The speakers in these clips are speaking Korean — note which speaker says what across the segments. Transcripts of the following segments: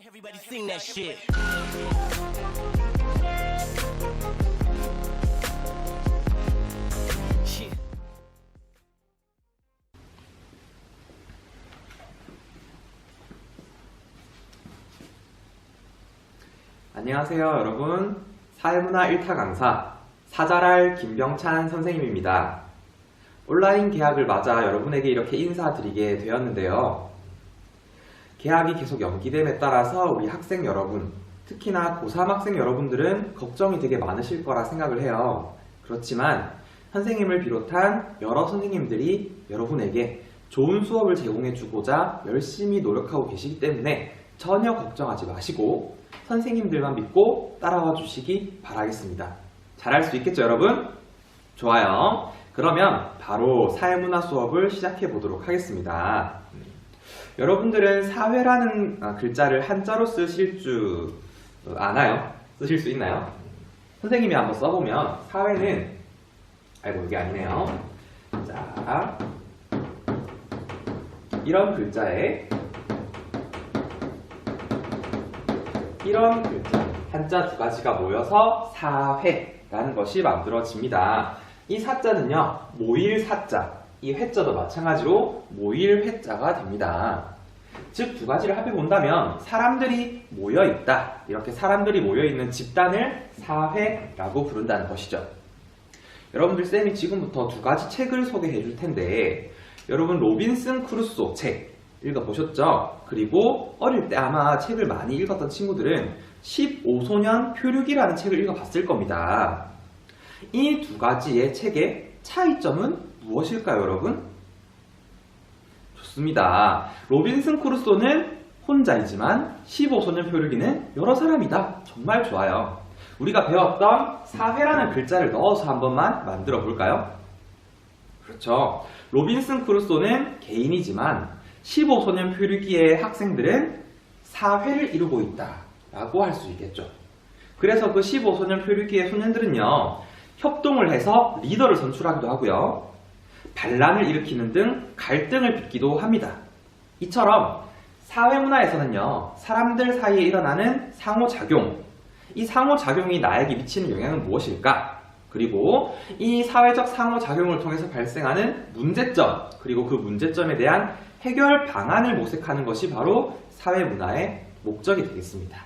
Speaker 1: Everybody sing that shit. Shit.
Speaker 2: 안녕하세요 여러분, 사회문화 1타 강사 사잘할 김병찬 선생님입니다. 온라인 개학을 맞아 여러분에게 이렇게 인사드리게 되었는데요. 개학이 계속 연기됨에 따라서 우리 학생 여러분, 특히나 고3 학생 여러분들은 걱정이 되게 많으실 거라 생각을 해요. 그렇지만 선생님을 비롯한 여러 선생님들이 여러분에게 좋은 수업을 제공해 주고자 열심히 노력하고 계시기 때문에 전혀 걱정하지 마시고 선생님들만 믿고 따라와 주시기 바라겠습니다. 잘할 수 있겠죠 여러분? 좋아요. 그러면 바로 사회문화 수업을 시작해 보도록 하겠습니다. 여러분들은 사회라는 글자를 한자로 쓰실 줄 아나요? 쓰실 수 있나요? 선생님이 한번 써보면 사회는, 아이고 이게 아니네요. 자, 이런 글자에 이런 글자, 한자 두 가지가 모여서 사회라는 것이 만들어집니다. 이 사자는요, 모일 사자, 이 회자도 마찬가지로 모일 회자가 됩니다. 즉, 두 가지를 합해 본다면 사람들이 모여있다, 이렇게 사람들이 모여있는 집단을 사회라고 부른다는 것이죠. 여러분들 쌤이 지금부터 두 가지 책을 소개해 줄 텐데, 여러분 로빈슨 크루소 책 읽어보셨죠? 그리고 어릴 때 아마 책을 많이 읽었던 친구들은 15소년 표류기라는 책을 읽어봤을 겁니다. 이 두 가지의 책의 차이점은 무엇일까요, 여러분? 좋습니다. 로빈슨 크루소는 혼자이지만 15소년 표류기는 여러 사람이다. 정말 좋아요. 우리가 배웠던 사회라는 글자를 넣어서 한 번만 만들어 볼까요? 그렇죠. 로빈슨 크루소는 개인이지만 15소년 표류기의 학생들은 사회를 이루고 있다 라고 할 수 있겠죠. 그래서 그 15소년 표류기의 소년들은요, 협동을 해서 리더를 선출하기도 하고요, 반란을 일으키는 등 갈등을 빚기도 합니다. 이처럼 사회문화에서는요, 사람들 사이에 일어나는 상호작용, 이 상호작용이 나에게 미치는 영향은 무엇일까? 그리고 이 사회적 상호작용을 통해서 발생하는 문제점, 그리고 그 문제점에 대한 해결 방안을 모색하는 것이 바로 사회문화의 목적이 되겠습니다.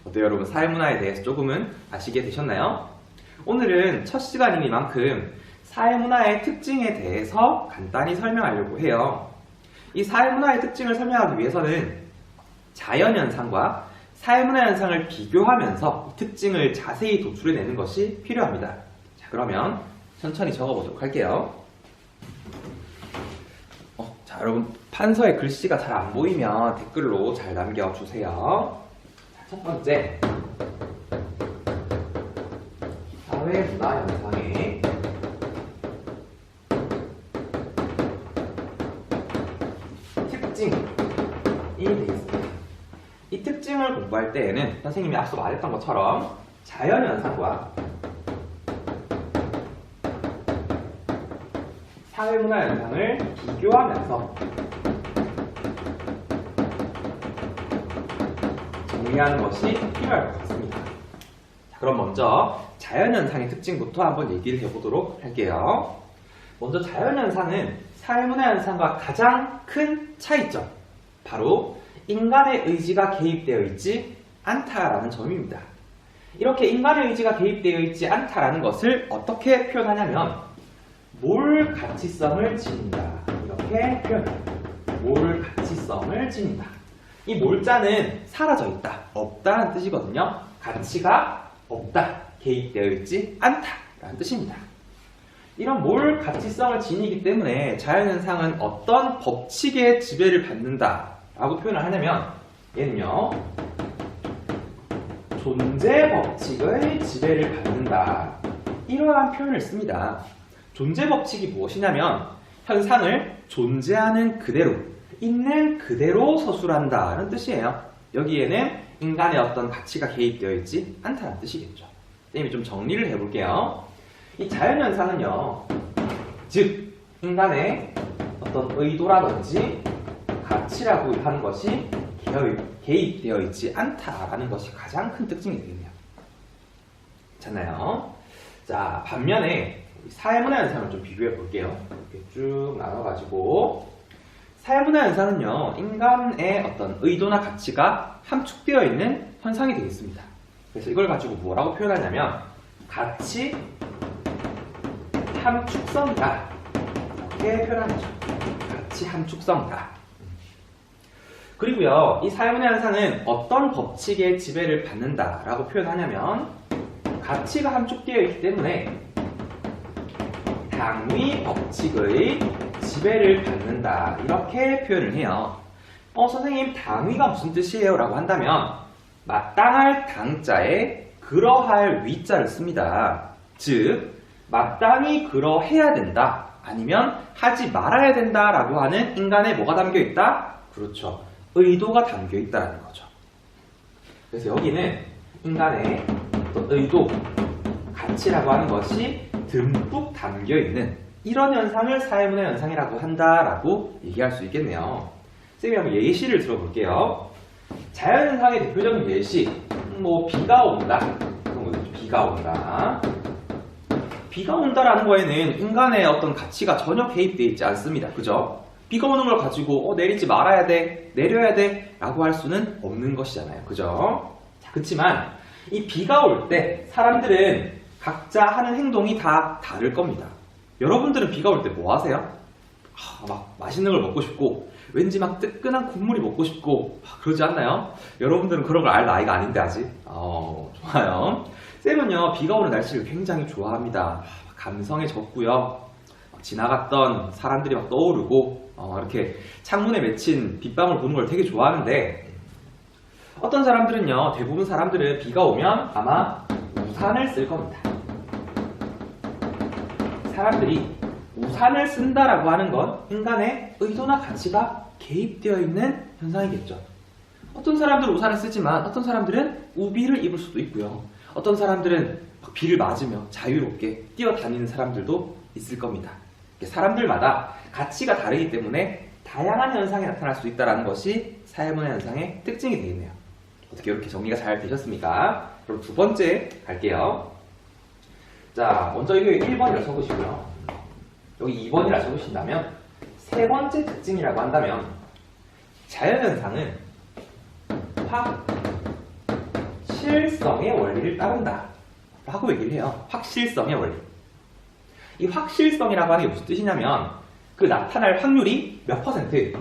Speaker 2: 어때요 여러분? 사회문화에 대해서 조금은 아시게 되셨나요? 오늘은 첫 시간이니만큼 사회문화의 특징에 대해서 간단히 설명하려고 해요. 이 사회문화의 특징을 설명하기 위해서는 자연현상과 사회문화 현상을 비교하면서 이 특징을 자세히 도출해내는 것이 필요합니다. 자, 그러면 천천히 적어보도록 할게요. 자, 여러분 판서에 글씨가 잘 안 보이면 댓글로 잘 남겨주세요. 자, 첫 번째, 사회문화 현상의 특징이 되겠습니다. 이 특징을 공부할 때에는 선생님이 앞서 말했던 것처럼 자연현상과 사회문화 현상을 비교하면서 정리하는 것이 필요할 것 같습니다. 자, 그럼 먼저 자연현상의 특징부터 한번 얘기를 해보도록 할게요. 먼저 자연현상은 사회문화 현상과 가장 큰 차이점, 바로 인간의 의지가 개입되어 있지 않다라는 점입니다. 이렇게 인간의 의지가 개입되어 있지 않다라는 것을 어떻게 표현하냐면 몰 가치성을 지닌다, 이렇게 표현합니다. 몰 가치성을 지닌다. 이 몰자는 사라져 있다, 없다는 뜻이거든요. 가치가 없다, 개입되어 있지 않다라는 뜻입니다. 이런 몰 가치성을 지니기 때문에 자연현상은 어떤 법칙의 지배를 받는다 라고 표현을 하냐면, 얘는요, 존재 법칙의 지배를 받는다, 이러한 표현을 씁니다. 존재 법칙이 무엇이냐면 현상을 존재하는 그대로, 있는 그대로 서술한다는 뜻이에요. 여기에는 인간의 어떤 가치가 개입되어 있지 않다는 뜻이겠죠. 선생님이 좀 정리를 해볼게요. 이 자연현상은요, 즉 인간의 어떤 의도라든지 가치라고 하는 것이 개입되어 있지 않다라는 것이 가장 큰 특징이 되겠네요. 괜찮나요? 자, 반면에 사회문화 현상을 좀 비교해 볼게요. 이렇게 쭉 나눠가지고 사회문화 현상은요, 인간의 어떤 의도나 가치가 함축되어 있는 현상이 되겠습니다. 그래서 이걸 가지고 뭐라고 표현하냐면 가치 함축성이다, 이렇게 표현하죠. 가치 함축성이다. 그리고요, 이 사회문화 현상은 어떤 법칙의 지배를 받는다라고 표현하냐면 가치가 함축되어 있기 때문에 당위 법칙의 지배를 받는다, 이렇게 표현을 해요. 선생님, 당위가 무슨 뜻이에요? 라고 한다면 마땅할 당자에 그러할 위자를 씁니다. 즉 마땅히 그러해야 된다, 아니면 하지 말아야 된다 라고 하는 인간의 뭐가 담겨 있다? 그렇죠, 의도가 담겨 있다는 거죠. 그래서 여기는 인간의 의도, 가치라고 하는 것이 듬뿍 담겨 있는 이런 현상을 사회문화 현상이라고 한다라고 얘기할 수 있겠네요. 쌤이 한번 예시를 들어볼게요. 자연현상의 대표적인 예시, 비가 온다. 비가 온다. 비가 온다라는 거에는 인간의 어떤 가치가 전혀 개입되어 있지 않습니다. 그죠? 비가 오는 걸 가지고 내리지 말아야 돼, 내려야 돼 라고 할 수는 없는 것이잖아요. 그죠? 자, 그렇지만 이 비가 올 때 사람들은 각자 하는 행동이 다 다를 겁니다. 여러분들은 비가 올 때 뭐 하세요? 막 맛있는 걸 먹고 싶고 왠지 막 뜨끈한 국물이 먹고 싶고 그러지 않나요? 여러분들은 그런 걸 알 나이가 아닌데 아직. 좋아요. 쌤은요, 비가 오는 날씨를 굉장히 좋아합니다. 감성에 젖고요. 지나갔던 사람들이 막 떠오르고 이렇게 창문에 맺힌 빗방울 보는 걸 되게 좋아하는데, 어떤 사람들은요, 대부분 사람들은 비가 오면 아마 우산을 쓸 겁니다. 사람들이 우산을 쓴다라고 하는 건 인간의 의도나 가치가 개입되어 있는 현상이겠죠. 어떤 사람들은 우산을 쓰지만 어떤 사람들은 우비를 입을 수도 있고요. 어떤 사람들은 비를 맞으며 자유롭게 뛰어다니는 사람들도 있을 겁니다. 사람들마다 가치가 다르기 때문에 다양한 현상이 나타날 수 있다는 것이 사회문화 현상의 특징이 되겠네요. 어떻게 이렇게 정리가 잘 되셨습니까? 그럼 두 번째 갈게요. 자, 먼저 이거 1번이라 적으시고요. 여기 2번이라 적으신다면 세 번째 특징이라고 한다면 자연현상은 확실성의 원리를 따른다 라고 얘기를 해요. 확실성의 원리. 이 확실성이라고 하는 게 무슨 뜻이냐면 그 나타날 확률이 몇 퍼센트?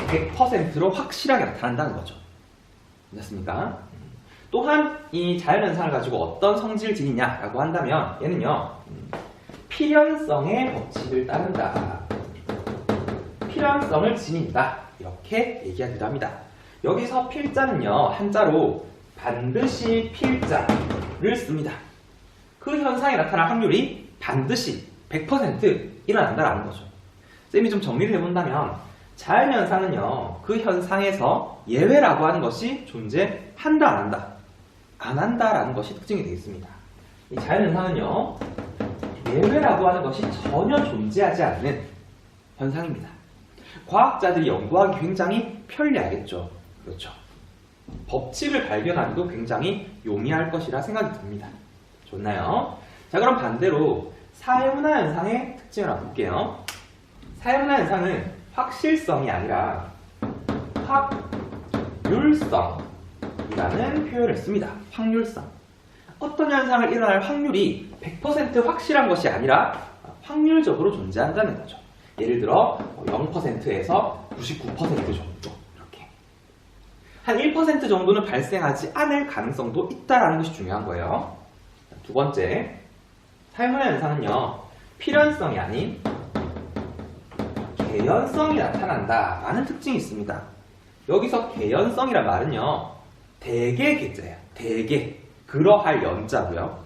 Speaker 2: 100%로 확실하게 나타난다는 거죠. 됐습니까? 또한 이 자연현상을 가지고 어떤 성질을 지니냐라고 한다면 얘는요, 필연성의 법칙을 따른다. 필연성을 지닌다. 이렇게 얘기하기도 합니다. 여기서 필자는요, 한자로 반드시 필자를 씁니다. 그 현상이 나타날 확률이 반드시 100% 일어난다라는 거죠. 쌤이 좀 정리를 해본다면 자연현상은요, 그 현상에서 예외라고 하는 것이 존재한다, 안 한다? 안 한다라는 것이 특징이 되겠습니다. 이 자연현상은요, 예외라고 하는 것이 전혀 존재하지 않는 현상입니다. 과학자들이 연구하기 굉장히 편리하겠죠. 그렇죠. 법칙을 발견하기도 굉장히 용이할 것이라 생각이 듭니다. 좋나요? 자, 그럼 반대로 사회문화 현상의 특징을 한번 볼게요. 사회문화 현상은 확실성이 아니라 확률성이라는 표현을 씁니다. 확률성. 어떤 현상을 일어날 확률이 100% 확실한 것이 아니라 확률적으로 존재한다는 거죠. 예를 들어 0%에서 99% 정도, 이렇게. 한 1% 정도는 발생하지 않을 가능성도 있다는 것이 중요한 거예요. 두 번째, 사회문화 현상은요, 필연성이 아닌 개연성이 나타난다라는 특징이 있습니다. 여기서 개연성이란 말은요, 대개 개자예요. 대개. 그러할 연자고요.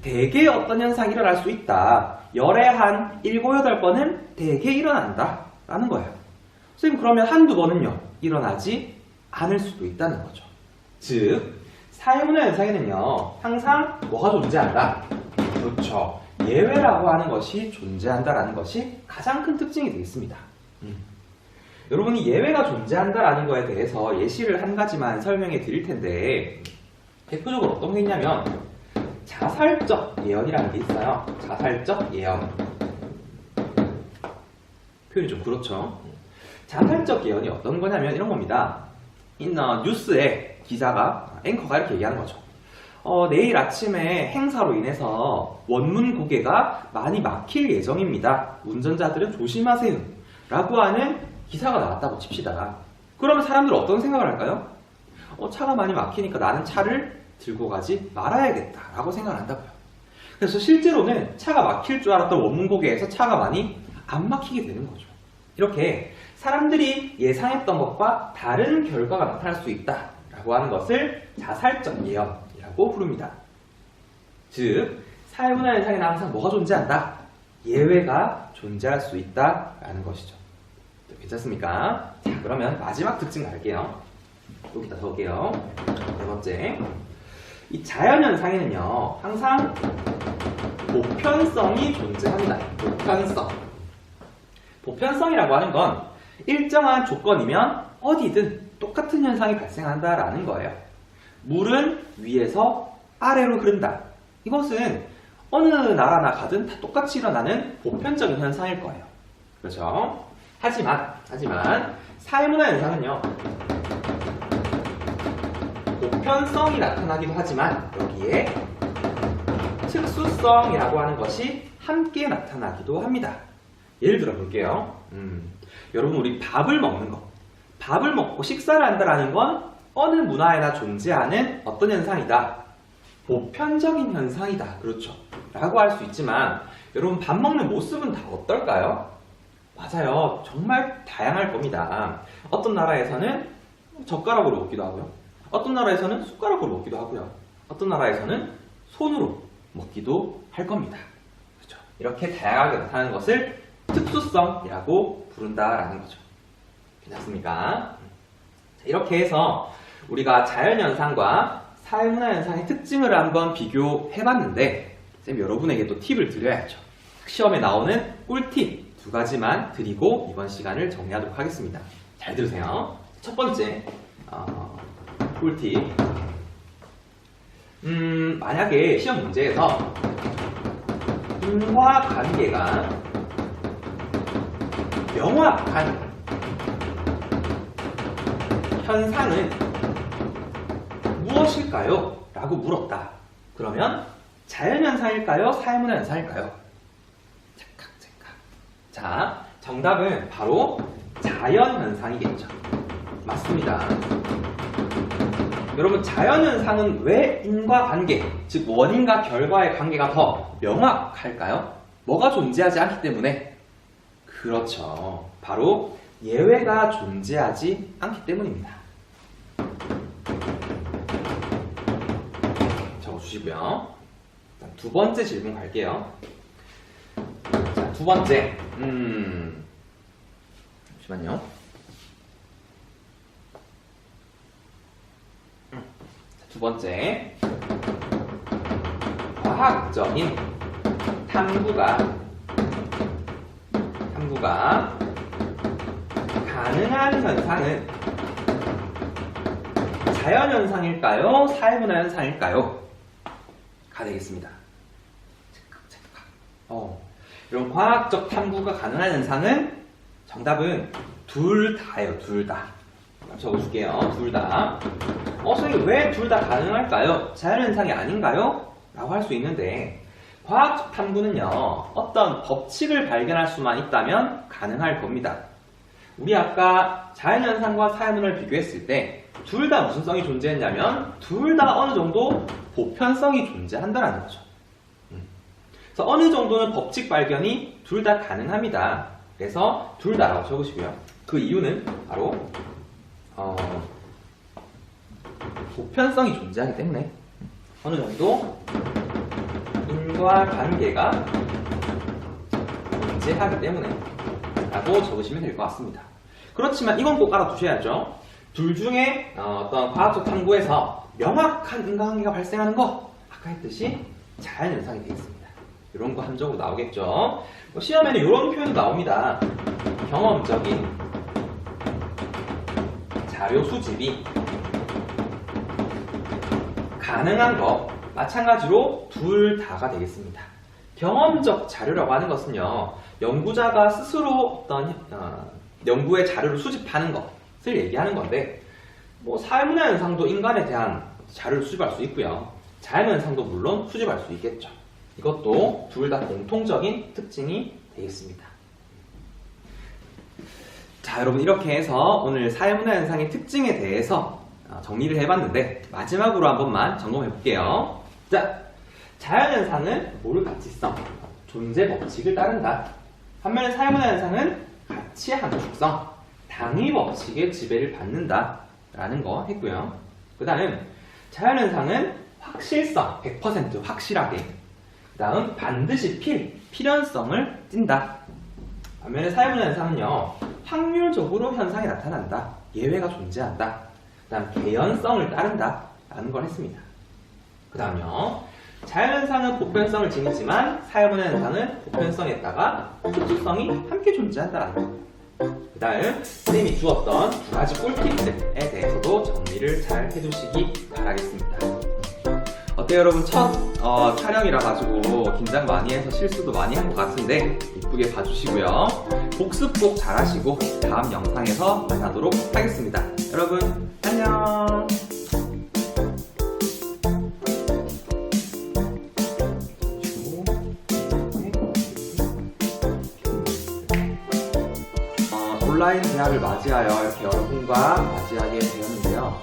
Speaker 2: 대개 어떤 현상이 일어날 수 있다. 열에 한 7, 8번은 대개 일어난다 라는 거예요. 선생님, 그러면 한두 번은요, 일어나지 않을 수도 있다는 거죠. 즉, 사회문화 현상에는요, 항상 뭐가 존재한다? 그렇죠. 예외라고 하는 것이 존재한다라는 것이 가장 큰 특징이 되겠습니다. 여러분이 예외가 존재한다라는 거에 대해서 예시를 한 가지만 설명해 드릴 텐데 대표적으로 어떤 게 있냐면 자살적 예언이라는 게 있어요. 자살적 예언. 표현이 좀 그렇죠. 자살적 예언이 어떤 거냐면 이런 겁니다. 뉴스에 기자가, 앵커가 이렇게 얘기하는 거죠. 내일 아침에 행사로 인해서 원문 고개가 많이 막힐 예정입니다. 운전자들은 조심하세요. 라고 하는 기사가 나왔다고 칩시다. 그러면 사람들은 어떤 생각을 할까요? 차가 많이 막히니까 나는 차를 들고 가지 말아야겠다 라고 생각을 한다고요. 그래서 실제로는 차가 막힐 줄 알았던 원문 고개에서 차가 많이 안 막히게 되는 거죠. 이렇게 사람들이 예상했던 것과 다른 결과가 나타날 수 있다라고 하는 것을 자살적 예언이라고 부릅니다. 즉, 사회문화 현상에는 항상 뭐가 존재한다? 예외가 존재할 수 있다라는 것이죠. 괜찮습니까? 자, 그러면 마지막 특징 갈게요. 여기다 적을게요. 네 번째. 이 자연현상에는요, 항상 보편성이 존재합니다. 보편성. 보편성이라고 하는 건 일정한 조건이면 어디든 똑같은 현상이 발생한다라는 거예요. 물은 위에서 아래로 흐른다. 이것은 어느 나라나 가든 다 똑같이 일어나는 보편적인 현상일 거예요. 그렇죠? 하지만 사회문화 현상은요, 보편성이 나타나기도 하지만 여기에 특수성이라고 하는 것이 함께 나타나기도 합니다. 예를 들어 볼게요. 여러분, 우리 밥을 먹는 거, 밥을 먹고 식사를 한다라는 건 어느 문화에나 존재하는 어떤 현상이다? 보편적인 현상이다. 그렇죠? 라고 할 수 있지만 여러분, 밥 먹는 모습은 다 어떨까요? 맞아요. 정말 다양할 겁니다. 어떤 나라에서는 젓가락으로 먹기도 하고요. 어떤 나라에서는 숟가락으로 먹기도 하고요. 어떤 나라에서는 손으로 먹기도 할 겁니다. 그렇죠? 이렇게 다양하게 나타나는 것을 특수성이라고 부른다라는 거죠. 괜찮습니까? 이렇게 해서 우리가 자연현상과 사회문화현상의 특징을 한번 비교해봤는데, 쌤 여러분에게 또 팁을 드려야죠. 시험에 나오는 꿀팁 2가지만 드리고 이번 시간을 정리하도록 하겠습니다. 잘 들으세요. 첫 번째 꿀팁. 만약에 시험 문제에서 인과관계가 명확한 현상은 무엇일까요? 라고 물었다. 그러면 자연현상일까요? 사회문화현상일까요? 잠깐. 자, 정답은 바로 자연현상이겠죠. 맞습니다. 여러분, 자연현상은 왜 인과관계, 즉 원인과 결과의 관계가 더 명확할까요? 뭐가 존재하지 않기 때문에? 그렇죠. 바로 예외가 존재하지 않기 때문입니다. 적어주시고요. 두 번째 질문 갈게요. 자, 두 번째. 잠시만요. 두 번째. 과학적인 탐구가 가능한 현상은 자연현상일까요? 사회문화현상일까요? 가 되겠습니다. 이런 과학적 탐구가 가능한 현상은 정답은 둘 다예요. 둘 다. 적어줄게요. 둘 다. 선생님, 왜 둘 다 가능할까요? 자연현상이 아닌가요? 라고 할 수 있는데, 과학적 탐구는요, 어떤 법칙을 발견할 수만 있다면 가능할 겁니다. 우리 아까 자연현상과 사회문화를 비교했을 때 둘 다 무슨 성이 존재했냐면 둘 다 어느 정도 보편성이 존재한다는 거죠. 그래서 어느 정도는 법칙 발견이 둘 다 가능합니다. 그래서 둘 다라고 적으시고요. 그 이유는 바로 보편성이 존재하기 때문에 어느 정도 인과관계가 존재하기 때문에 라고 적으시면 될 것 같습니다. 그렇지만 이건 꼭 알아두셔야죠. 둘 중에 어떤 과학적 탐구에서 명확한 인과관계가 발생하는 거, 아까 했듯이 자연현상이 되겠습니다. 이런 거 함정으로 나오겠죠. 시험에는 이런 표현도 나옵니다. 경험적인 자료 수집이 가능한 것, 마찬가지로 둘 다가 되겠습니다. 경험적 자료라고 하는 것은요, 연구자가 스스로 어떤 연구의 자료를 수집하는 것을 얘기하는 건데, 뭐 사회문화 현상도 인간에 대한 자료를 수집할 수 있고요, 자연현상도 물론 수집할 수 있겠죠. 이것도 둘 다 공통적인 특징이 되겠습니다. 자, 여러분, 이렇게 해서 오늘 사회문화 현상의 특징에 대해서 정리를 해봤는데, 마지막으로 한 번만 점검해 볼게요. 자, 자연현상은 뭐를 가치성, 존재 법칙을 따른다. 반면에 사회문화 현상은 가치의 함축성, 당위 법칙의 지배를 받는다 라는 거 했고요. 그 다음 자연현상은 확실성, 100% 확실하게, 그 다음 반드시 필연성을 띈다. 반면에 사회문화 현상은요, 확률적으로 현상이 나타난다, 예외가 존재한다, 그 다음 개연성을 따른다 라는 걸 했습니다. 그 다음요, 자연현상은 보편성을 지니지만 사회문화 현상은 보편성에다가 특수성이 함께 존재한다는 거. 그 다음 선생님이 주었던 두 가지 꿀팁들에 대해서도 정리를 잘 해주시기 바라겠습니다. 어때요, 여러분? 첫 촬영이라 가지고 긴장 많이 해서 실수도 많이 한 것 같은데 이쁘게 봐주시고요. 복습 꼭 잘하시고 다음 영상에서 만나도록 하겠습니다. 여러분 안녕. 온라인 대학을 맞이하여 이렇게 여러분과 맞이하게 되었는데요.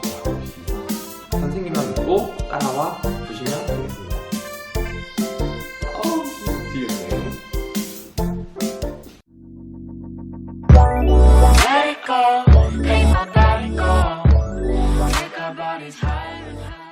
Speaker 2: 선생님만 믿고 따라와 주시면 되겠습니다. 뒤에
Speaker 1: Let it go, make my body go. Take our bodies higher and higher.